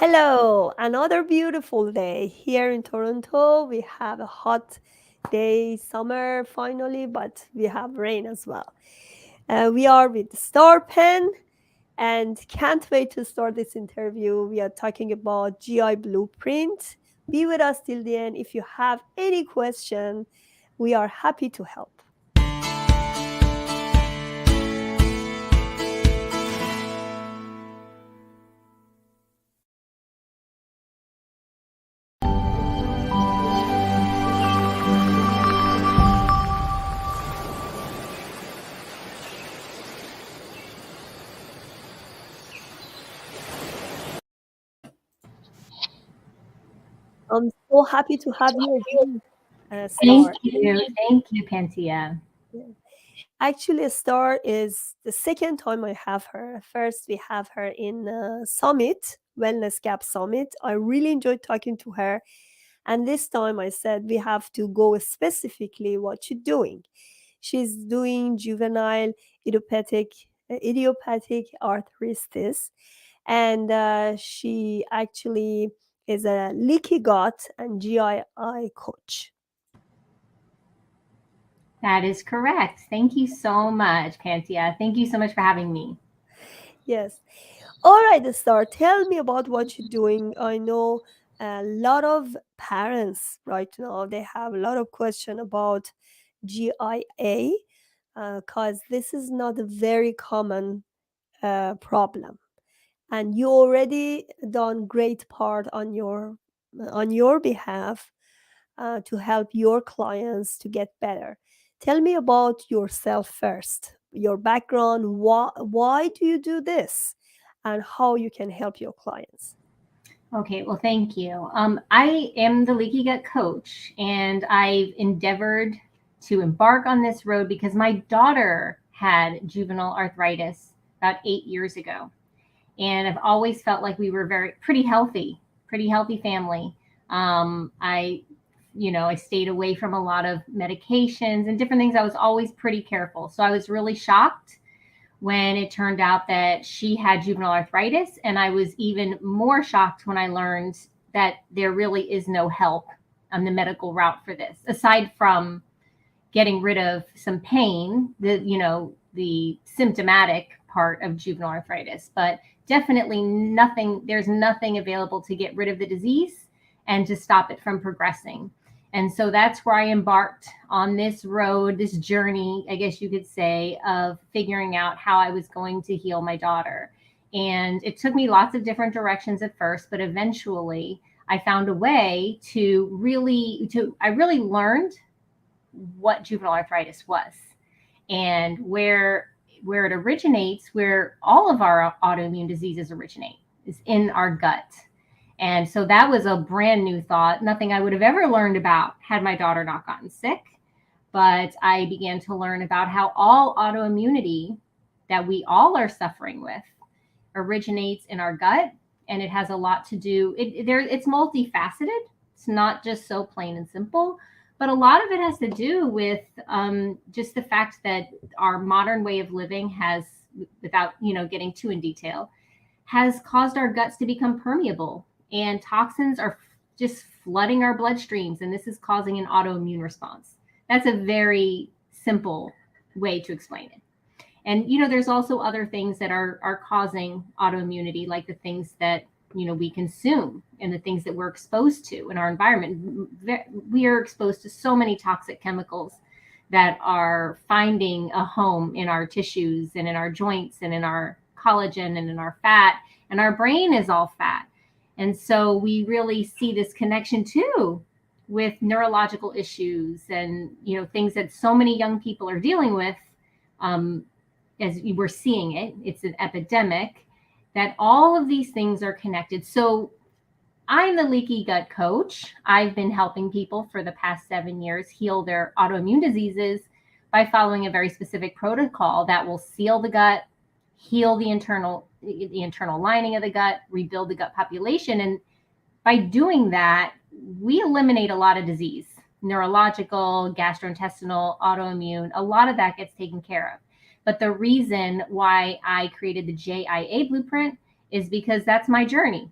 Hello, another beautiful day here in Toronto. We have a hot day, summer finally, but we have rain as well. We are with Starr Penn and can't wait to start this interview. We are talking about GI Blueprint. Be with us till the end. If you have any question, we are happy to help. I'm so happy to have you again, Thank Starr. you. Thank you, Kentia. Yeah. Actually, Star is the second time I have her. First, we have her in Summit, Wellness Gap Summit. I really enjoyed talking to her. And this time I said we have to go specifically what she's doing. She's doing juvenile idiopathic arthritis. And she actually is a leaky gut and JIA coach. That is correct. Thank you so much, Kentia. Thank you so much for having me. Yes. All right, Star, tell me about what you're doing. I know a lot of parents right now, they have a lot of question about GIA because this is not a very common problem. And you already done great part on your behalf to help your clients to get better. Tell me about yourself first, your background, why do you do this, and how you can help your clients. Okay, well, thank you. I am the Leaky Gut Coach, and I've endeavored to embark on this road because my daughter had juvenile arthritis about 8 years ago. And I've always felt like we were pretty healthy family. I, I stayed away from a lot of medications and different things. I was always pretty careful. So I was really shocked when it turned out that she had juvenile arthritis. And I was even more shocked when I learned that there really is no help on the medical route for this, aside from getting rid of some pain, the symptomatic part of juvenile arthritis, but definitely there's nothing available to get rid of the disease and to stop it from progressing. And so that's where I embarked on this road, this journey, I guess you could say, of figuring out how I was going to heal my daughter. And it took me lots of different directions at first, but eventually I found a way I really learned what juvenile arthritis was and where it originates, where all of our autoimmune diseases originate, is in our gut. And so that was a brand new thought, nothing I would have ever learned about had my daughter not gotten sick. But I began to learn about how all autoimmunity that we all are suffering with originates in our gut. And it has a lot to do, it's multifaceted. It's not just so plain and simple, but a lot of it has to do with just the fact that our modern way of living has, without getting too in detail, has caused our guts to become permeable, and toxins are just flooding our bloodstreams, and this is causing an autoimmune response. That's a very simple way to explain it. And there's also other things that are causing autoimmunity, like the things that we consume and the things that we're exposed to in our environment. We are exposed to so many toxic chemicals that are finding a home in our tissues and in our joints and in our collagen and in our fat, and our brain is all fat. And so we really see this connection too with neurological issues and things that so many young people are dealing with. As we're seeing it's an epidemic, that all of these things are connected. So I'm the Leaky Gut Coach. I've been helping people for the past 7 years heal their autoimmune diseases by following a very specific protocol that will seal the gut, heal the internal lining of the gut, rebuild the gut population. And by doing that, we eliminate a lot of disease, neurological, gastrointestinal, autoimmune. A lot of that gets taken care of. But the reason why I created the JIA Blueprint is because that's my journey.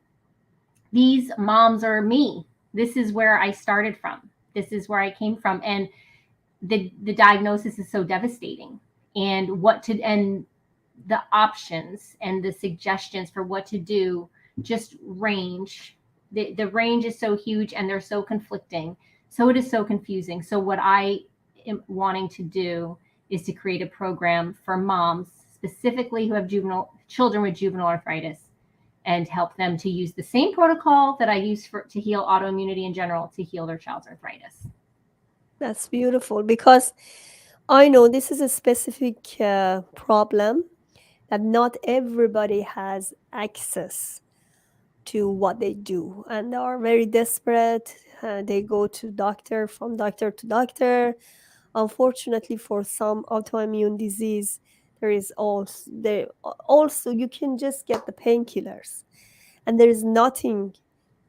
these moms are me. This is where I started from. This is where I came from. And the diagnosis is so devastating. And the options and the suggestions for what to do just range. The range is so huge and they're so conflicting. So it is so confusing. So what I am wanting to do is to create a program for moms specifically who have children with juvenile arthritis, and help them to use the same protocol that I use to heal autoimmunity in general to heal their child's arthritis. That's beautiful because I know this is a specific problem that not everybody has access to what they do, and they are very desperate. They go to doctor, from doctor to doctor. Unfortunately, for some autoimmune disease, there also you can just get the painkillers, and there is nothing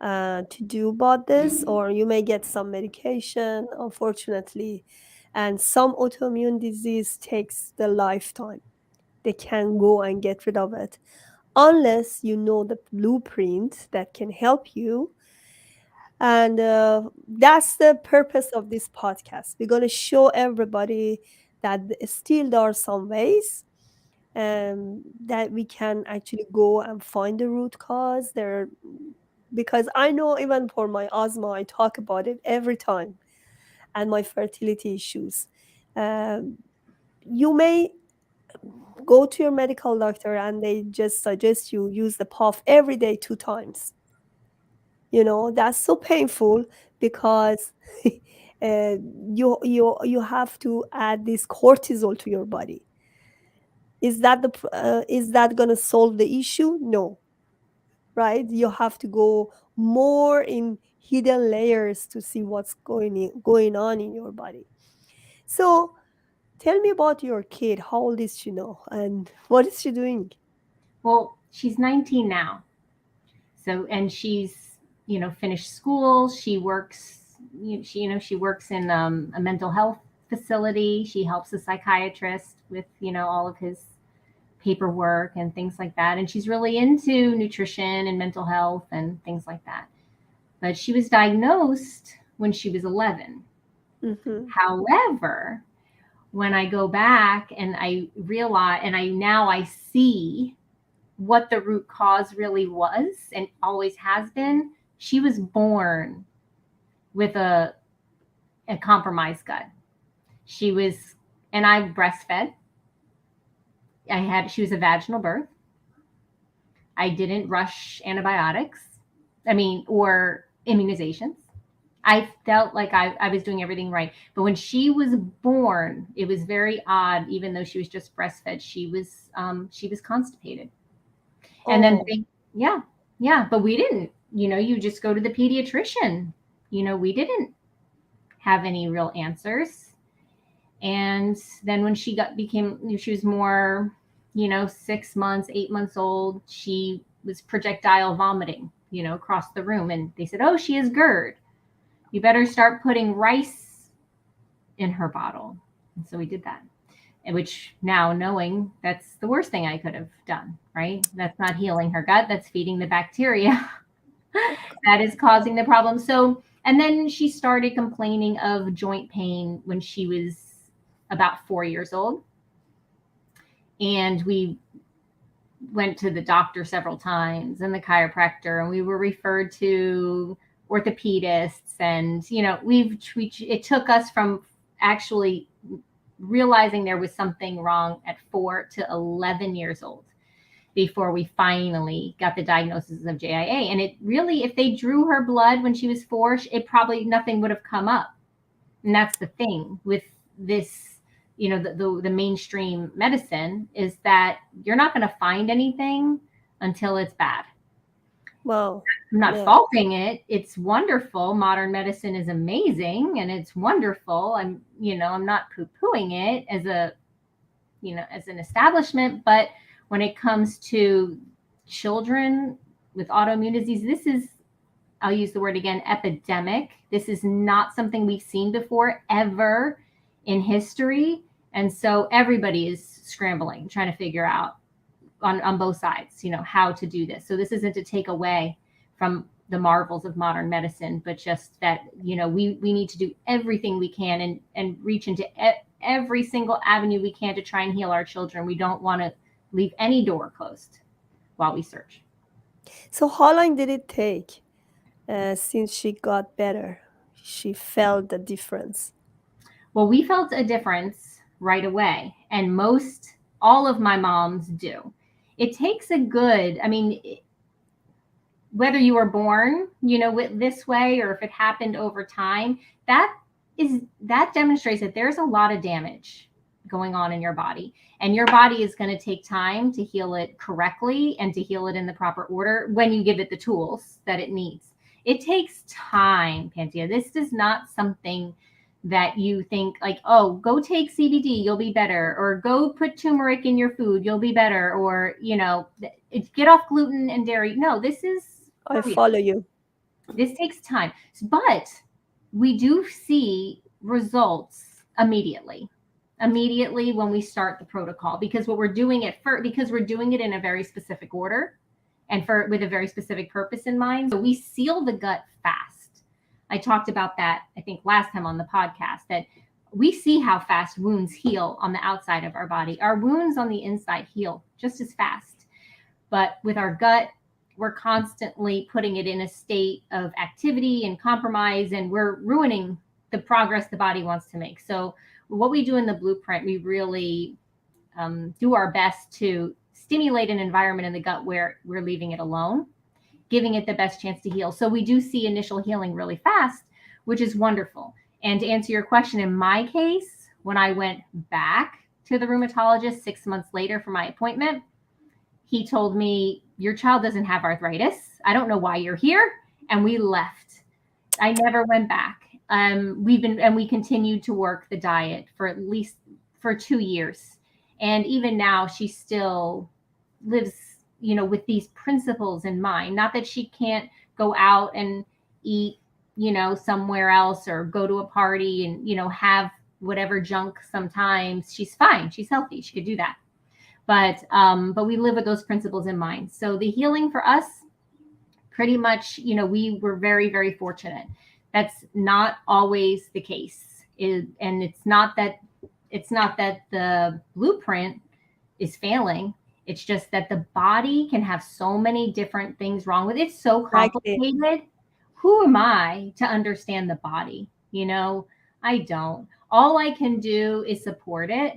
to do about this, or you may get some medication, unfortunately. And some autoimmune disease takes the lifetime. They can go and get rid of it unless you know the blueprint that can help you. And that's the purpose of this podcast. We're going to show everybody that still there are some ways that we can actually go and find the root cause there. Because I know even for my asthma, I talk about it every time, and my fertility issues. Um, you may go to your medical doctor and they just suggest you use the puff every day 2 times. That's so painful because you have to add this cortisol to your body. Is that going to solve the issue? No, right? You have to go more in hidden layers to see what's going on in your body. So tell me about your kid. How old is she now, and what is she doing? Well, she's 19 now. So, and she's, finished school. She works, she works in a mental health facility. She helps a psychiatrist with, all of his paperwork and things like that. And she's really into nutrition and mental health and things like that. But she was diagnosed when she was 11. Mm-hmm. However, when I go back and I realize, and I see what the root cause really was and always has been, she was born with a compromised gut. And I breastfed. She was a vaginal birth. I didn't rush antibiotics, or immunizations. I felt like I was doing everything right. But when she was born, it was very odd. Even though she was just breastfed, she was constipated. And then Oh, yeah, but we didn't. You just go to the pediatrician. We didn't have any real answers. And then when she was more, 6 months, 8 months old, she was projectile vomiting, across the room. And they said, "Oh, she has GERD. You better start putting rice in her bottle." And so we did that. Which now, knowing, that's the worst thing I could have done, right? That's not healing her gut. That's feeding the bacteria that is causing the problem. So, and then she started complaining of joint pain when she was about 4 years old. And we went to the doctor several times and the chiropractor, and we were referred to orthopedists. And, it took us from actually realizing there was something wrong at 4 to 11 years old before we finally got the diagnosis of JIA. And it really, if they drew her blood when she was 4, it probably nothing would have come up. And that's the thing with this, the mainstream medicine, is that you're not going to find anything until it's bad. wow. I'm not Yeah. faulting it. It's wonderful. Modern medicine is amazing and it's wonderful. I'm not poo-pooing it as an establishment, but when it comes to children with autoimmune disease, this is, I'll use the word again, epidemic. This is not something we've seen before ever in history. And so everybody is scrambling, trying to figure out on both sides, how to do this. So this isn't to take away from the marvels of modern medicine, but just that, we need to do everything we can and reach into every single avenue we can to try and heal our children. We don't want to leave any door closed while we search. So how long did it take since she got better? She felt the difference. Well, we felt a difference right away, and all of my moms do. It takes a good, I mean, whether you were born, with this way, or if it happened over time, that demonstrates that there's a lot of damage going on in your body, and your body is going to take time to heal it correctly and to heal it in the proper order when you give it the tools that it needs. It takes time, Kentia. This is not something that you think like, oh, go take CBD, you'll be better, or go put turmeric in your food, you'll be better, or get off gluten and dairy. No, this is I for real. follow you. This takes time, but we do see results immediately when we start the protocol, because what we're doing because we're doing it in a very specific order and with a very specific purpose in mind. So we seal the gut fast. I talked about that, I think, last time on the podcast, that we see how fast wounds heal on the outside of our body. Our wounds on the inside heal just as fast. But with our gut, we're constantly putting it in a state of activity and compromise, and we're ruining the progress the body wants to make. So what we do in the blueprint, we really do our best to stimulate an environment in the gut where we're leaving it alone, giving it the best chance to heal. So we do see initial healing really fast, which is wonderful. And to answer your question, in my case, when I went back to the rheumatologist 6 months later for my appointment, he told me, your child doesn't have arthritis. I don't know why you're here. And we left. I never went back. We continued to work the diet for 2 years. And even now she still lives, with these principles in mind. Not that she can't go out and eat, somewhere else, or go to a party and, have whatever junk sometimes. She's fine. She's healthy. She could do that. But we live with those principles in mind. So the healing for us, pretty much, we were very, very fortunate. That's not always the case. And it's not that the blueprint is failing. It's just that the body can have so many different things wrong with it. It's so complicated. Exactly. Who am I to understand the body? I don't. All I can do is support it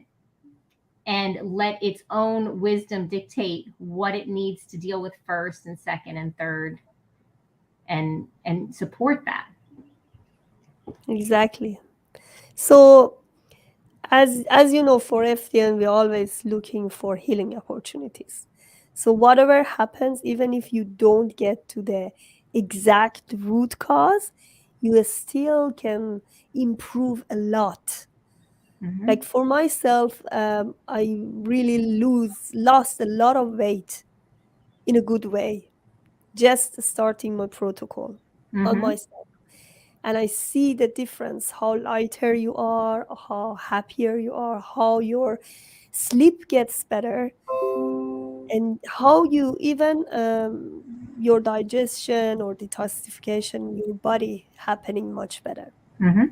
and let its own wisdom dictate what it needs to deal with first and second and third, and support that. Exactly. So as you know, for FDN, we're always looking for healing opportunities. So whatever happens, even if you don't get to the exact root cause, you still can improve a lot. Mm-hmm. Like for myself, I really lost a lot of weight in a good way, just starting my protocol on Mm-hmm. myself. And I see the difference, how lighter you are, how happier you are, how your sleep gets better, and how you even your digestion or detoxification, your body happening much better. Mm-hmm.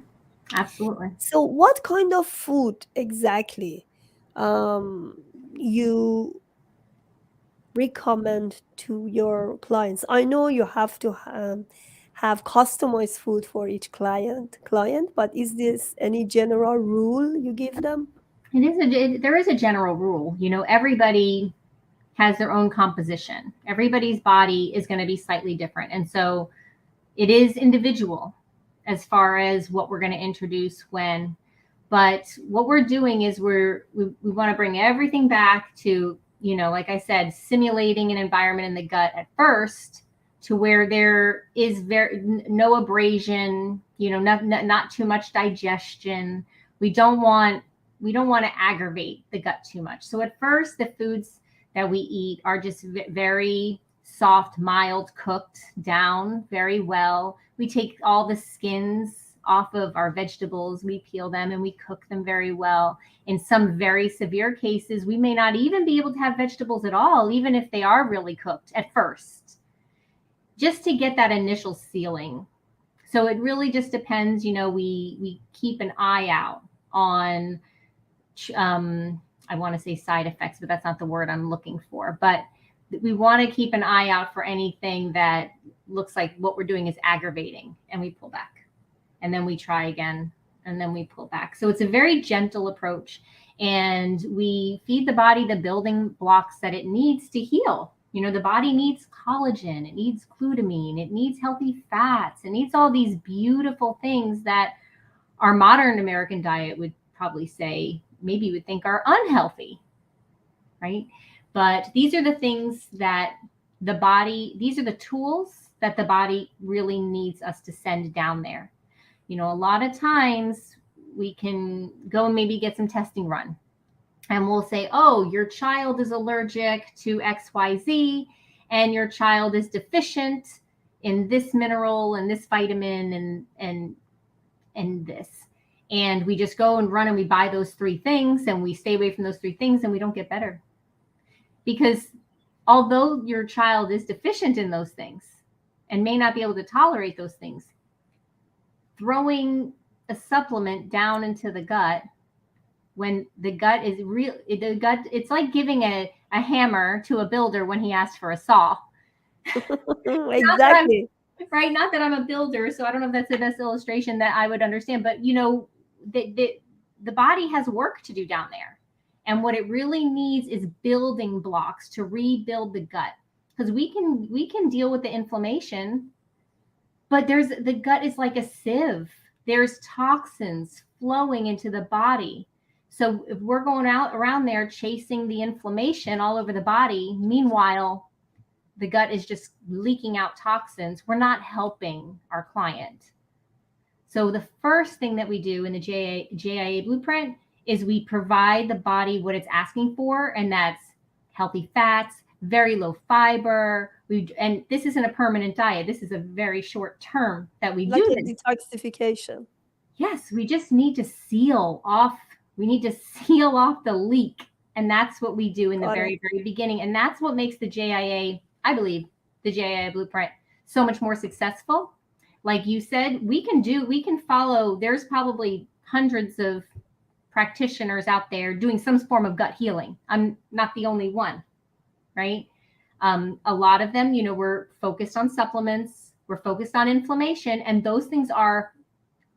Absolutely. So what kind of food exactly um, you recommend to your clients? I know you have to have customized food for each client, but is this any general rule you give them? There is a general rule. Everybody has their own composition. Everybody's body is going to be slightly different, and so it is individual as far as what we're going to introduce when. But what we're doing is we want to bring everything back to, like I said, simulating an environment in the gut at first, to where there is no abrasion, not too much digestion. We don't want to aggravate the gut too much. So at first, the foods that we eat are just very soft, mild, cooked down very well. We take all the skins off of our vegetables, we peel them and we cook them very well. In some very severe cases, we may not even be able to have vegetables at all, even if they are really cooked at first. just to get that initial ceiling. So it really just depends. We keep an eye out on, I want to say side effects, but that's not the word I'm looking for. But we want to keep an eye out for anything that looks like what we're doing is aggravating, and we pull back. And then we try again, and then we pull back. So it's a very gentle approach. And we feed the body the building blocks that it needs to heal. The body needs collagen, it needs glutamine, it needs healthy fats, it needs all these beautiful things that our modern American diet would probably say, maybe you would think are unhealthy, right? But these are the things that these are the tools that the body really needs us to send down there. A lot of times we can go and maybe get some testing run, and we'll say, oh, your child is allergic to XYZ, and your child is deficient in this mineral and this vitamin and this. And we just go and run and we buy those 3 things, and we stay away from those 3 things, and we don't get better. Because although your child is deficient in those things and may not be able to tolerate those things, throwing a supplement down into the gut when the gut is real, it's like giving a hammer to a builder when he asks for a saw. Exactly. Right? Not that I'm a builder, so I don't know if that's the best illustration that I would understand, but the body has work to do down there. And what it really needs is building blocks to rebuild the gut. Because we can deal with the inflammation, but the gut is like a sieve. There's toxins flowing into the body. So if we're going out around there chasing the inflammation all over the body, meanwhile, the gut is just leaking out toxins, we're not helping our client. So the first thing that we do in the JIA Blueprint is we provide the body what it's asking for, and that's healthy fats, very low fiber. And this isn't a permanent diet. This is a very short term that we Like do a this. detoxification. Yes, we just need to seal off. We need to seal off the leak. And that's what we do in the Got very, it. very beginning. And that's what makes the JIA, I believe, the JIA Blueprint so much more successful. Like you said, we can follow, there's probably hundreds of practitioners out there doing some form of gut healing. I'm not the only one, right? A lot of them, we're focused on supplements, we're focused on inflammation, and those things are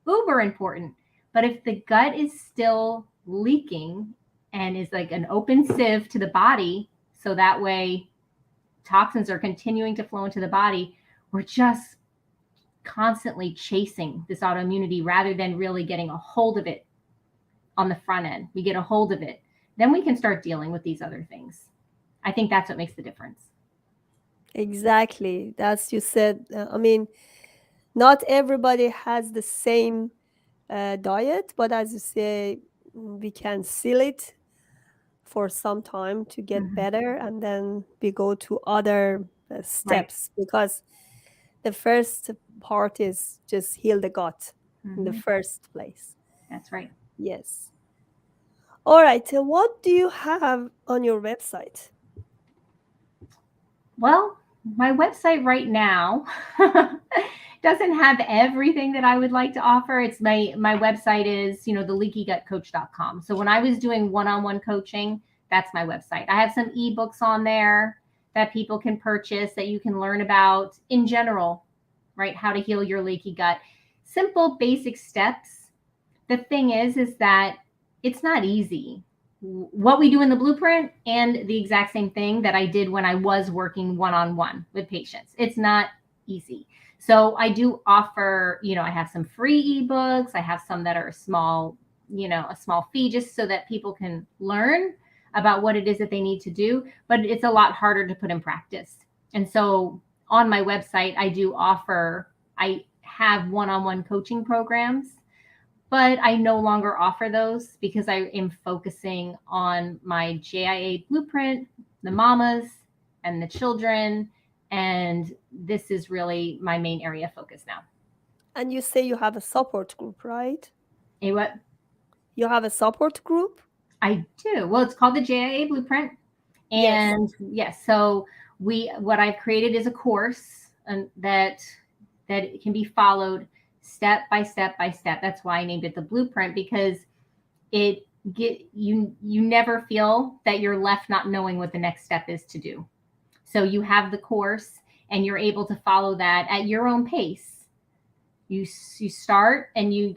uber important. But if the gut is still leaking and is like an open sieve to the body, so that way toxins are continuing to flow into the body, we're just constantly chasing this autoimmunity rather than really getting a hold of it on the front end. We get a hold of it, then we can start dealing with these other things. I think that's what makes the difference. Exactly. That's you said. I mean, not everybody has the same diet, but as you say, we can seal it for some time to get Mm-hmm. better, and then we go to other Right. steps, because the first part is just heal the gut in the Mm-hmm. first place. That's right. Yes. All right. So what do you have on your website? Well, my website right now doesn't have everything that I would like to offer. It's my website is, the leakygutcoach.com. So when I was doing one-on-one coaching, that's my website. I have some ebooks on there that people can purchase that you can learn about in general, right? How to heal your leaky gut. Simple, basic steps. The thing is that it's not easy. What we do in the blueprint and the exact same thing that I did when I was working one-on-one with patients. It's not easy. So I do offer, I have some free ebooks. I have some that are small, a small fee, just so that people can learn about what it is that they need to do. But it's a lot harder to put in practice. And so on my website, I have one-on-one coaching programs, but I no longer offer those because I am focusing on my JIA Blueprint, the mamas and the children. And this is really my main area of focus now. And you say you have a support group, right? Hey, what? You have a support group? I do. Well, it's called the JIA Blueprint. Yes. And yes, so what I've created is a course that can be followed step by step by step. That's why I named it the Blueprint, because you never feel that you're left not knowing what the next step is to do. So you have the course and you're able to follow that at your own pace. You start and you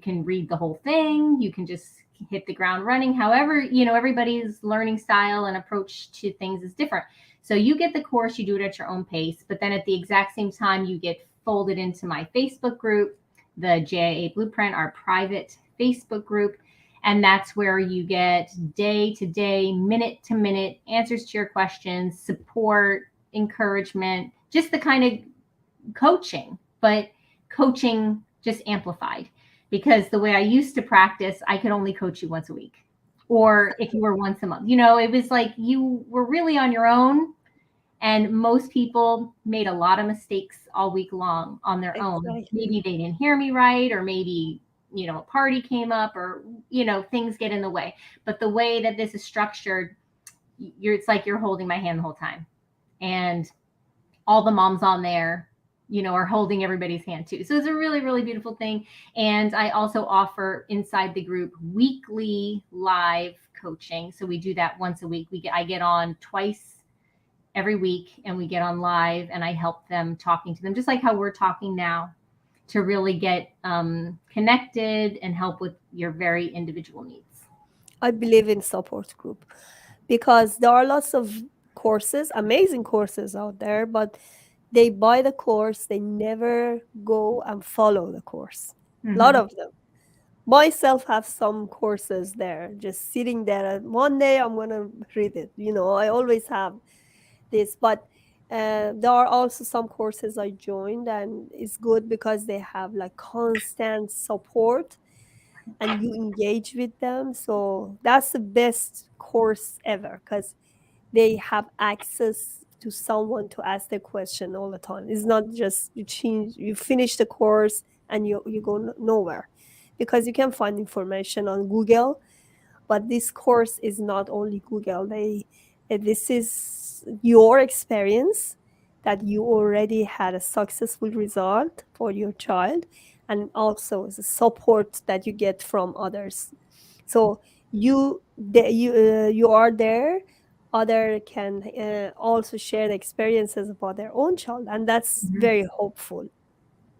can read the whole thing. You can just hit the ground running. However, everybody's learning style and approach to things is different. So you get the course, you do it at your own pace, but then at the exact same time, you get folded into my Facebook group, the JIA Blueprint, our private Facebook group. And that's where you get day to day, minute to minute answers to your questions, support, encouragement, just the kind of coaching, but coaching just amplified. Because the way I used to practice, I could only coach you once a week. Or if you were once a month, it was like you were really on your own. And most people made a lot of mistakes all week long on their own. Maybe they didn't hear me right, or maybe, a party came up, or, things get in the way. But the way that this is structured, it's like you're holding my hand the whole time. And all the moms on there, are holding everybody's hand too. So it's a really, really beautiful thing. And I also offer inside the group weekly live coaching. So we do that once a week. I get on twice every week, and we get on live, and I help them, talking to them, just like how we're talking now, to really get connected and help with your very individual needs. I believe in support group because there are lots of courses, amazing courses out there, but they buy the course, they never go and follow the course. A lot of them. Myself have some courses there, just sitting there, and one day I'm going to read it. I always have this, but there are also some courses I joined, and it's good because they have like constant support and you engage with them. So that's the best course ever, because they have access to someone to ask the question all the time. It's not just you finish the course and you go nowhere, because you can find information on Google, but this course is not only Google. This is your experience, that you already had a successful result for your child, and also the support that you get from others. So you are there. Other can also share the experiences about their own child, and that's very hopeful.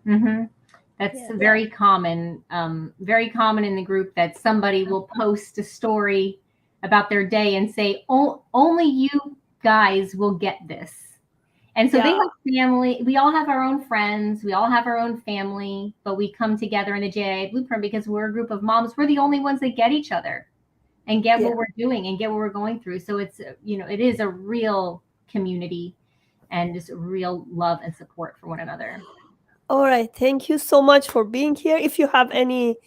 That's very common in the group, that somebody will post a story about their day and say, "Oh, only you guys will get this." And so they have family. We all have our own friends. We all have our own family, but we come together in the JIA Blueprint because we're a group of moms. We're the only ones that get each other and get what we're doing and get what we're going through. So it's, it is a real community and just real love and support for one another. All right. Thank you so much for being here. If you have any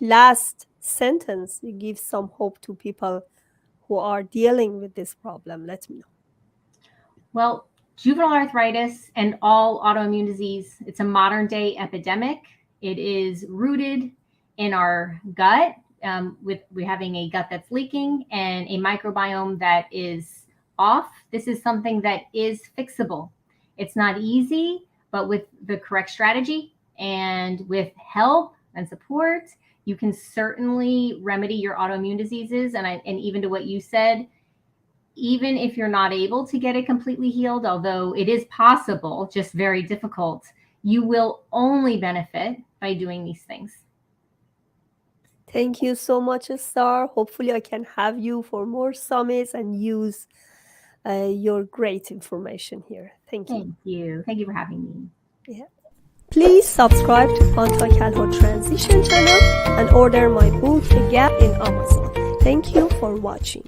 last sentence, you give some hope to people who are dealing with this problem, let me know. Well, juvenile arthritis and all autoimmune disease, it's a modern day epidemic. It is rooted in our gut, with we having a gut that's leaking and a microbiome that is off. This is something that is fixable. It's not easy, but with the correct strategy and with help and support, you can certainly remedy your autoimmune diseases. And even to what you said, even if you're not able to get it completely healed, although it is possible, just very difficult, you will only benefit by doing these things. Thank you so much, Starr. Hopefully I can have you for more summits and use your great information here. Thank you. Thank you. Thank you for having me. Yeah. Please subscribe to Contact Childhood Transition channel and order my book, The Gap, in Amazon. Thank you for watching.